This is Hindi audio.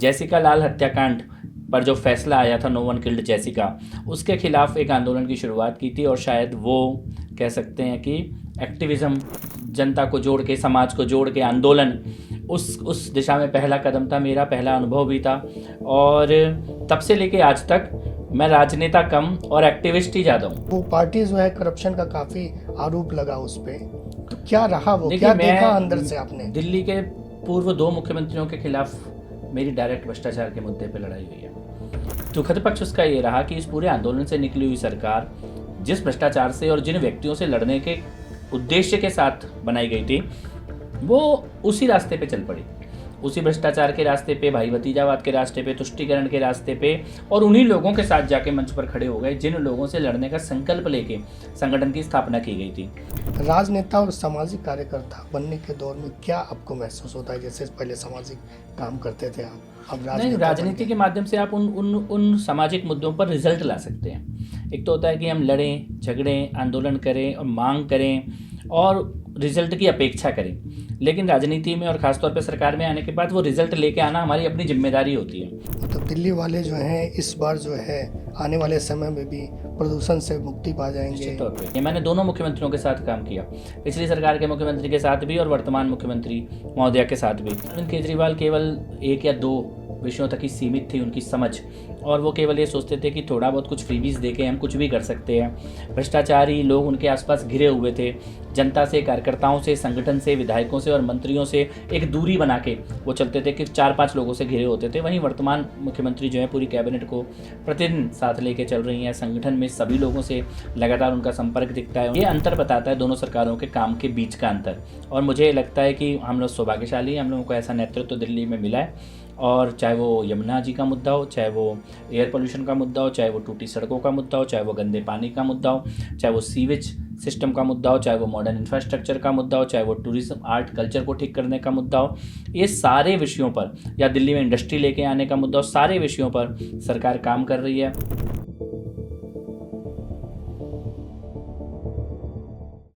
जैसिका लाल हत्याकांड पर जो फैसला आया था, नो वन किल्ड जैसिका, उसके खिलाफ एक आंदोलन की शुरुआत की थी। और शायद वो कह सकते हैं कि एक्टिविज़म, जनता को जोड़ के, समाज को जोड़ के आंदोलन, उस दिशा में पहला कदम था। मेरा पहला अनुभव भी था। और तब से लेके आज तक मैं राजनेता कम और एक्टिविस्ट ही ज़्यादा हूँ। वो पार्टी जो है करप्शन का काफ़ी आरोप लगा उस पर, तो क्या रहा वो, देखिए, क्या देखा अंदर से आपने? दिल्ली के पूर्व 2 मुख्यमंत्रियों के खिलाफ मेरी डायरेक्ट भ्रष्टाचार के मुद्दे पे लड़ाई हुई है। दुखद पक्ष उसका ये रहा कि इस पूरे आंदोलन से निकली हुई सरकार जिस भ्रष्टाचार से और जिन व्यक्तियों से लड़ने के उद्देश्य के साथ बनाई गई थी, वो उसी रास्ते पे चल पड़ी, उसी भ्रष्टाचार के रास्ते पे, भाई भतीजावाद के रास्ते पे, तुष्टीकरण के रास्ते पे, और उन्हीं लोगों के साथ जाके मंच पर खड़े हो गए जिन लोगों से लड़ने का संकल्प लेके संगठन की स्थापना की गई थी। राजनेता और सामाजिक कार्यकर्ता बनने के दौर में क्या आपको महसूस होता है? जैसे पहले सामाजिक काम करते थे आप, अब नहीं, राजनीति के माध्यम से आप उन सामाजिक मुद्दों पर रिजल्ट ला सकते हैं। एक तो होता है कि हम लड़ें, झगड़ें, आंदोलन करें और मांग करें और रिजल्ट की अपेक्षा करें, लेकिन राजनीति में और ख़ासतौर पे सरकार में आने के बाद वो रिजल्ट लेके आना हमारी अपनी जिम्मेदारी होती है। तो दिल्ली वाले जो हैं इस बार जो है आने वाले समय में भी प्रदूषण से मुक्ति पा जाएंगे? निश्चित तौर पे। मैंने दोनों मुख्यमंत्रियों के साथ काम किया, पिछली सरकार के मुख्यमंत्री के साथ भी और वर्तमान मुख्यमंत्री महोदया के साथ भी। अरविंद केजरीवाल केवल 1 या 2 विषयों तक ही सीमित थी उनकी समझ, और वो केवल ये सोचते थे कि थोड़ा बहुत कुछ फ्रीबीज देके हम कुछ भी कर सकते हैं। भ्रष्टाचारी लोग उनके आसपास घिरे हुए थे। जनता से, कार्यकर्ताओं से, संगठन से, विधायकों से और मंत्रियों से एक दूरी बना के वो चलते थे कि 4-5 लोगों से घिरे होते थे। वहीं वर्तमान मुख्यमंत्री जो है पूरी कैबिनेट को प्रतिदिन साथ लेके चल रही हैं। संगठन में सभी लोगों से लगातार उनका संपर्क दिखता है। ये अंतर बताता है दोनों सरकारों के काम के बीच का अंतर। और मुझे लगता है कि हम लोग सौभाग्यशाली हैं, हम लोगों को ऐसा नेतृत्व दिल्ली में मिला है। और चाहे वो यमुना जी का मुद्दा हो, चाहे वो एयर पोल्यूशन का मुद्दा हो, चाहे वो टूटी सड़कों का मुद्दा हो, चाहे वो गंदे पानी का मुद्दा हो, चाहे वो सीवेज सिस्टम का मुद्दा हो, चाहे वो मॉडर्न इंफ्रास्ट्रक्चर का मुद्दा हो, चाहे वो टूरिज्म, आर्ट, कल्चर को ठीक करने का मुद्दा हो, ये सारे विषयों पर, या दिल्ली में इंडस्ट्री लेके आने का मुद्दा हो, सारे विषयों पर सरकार काम कर रही है।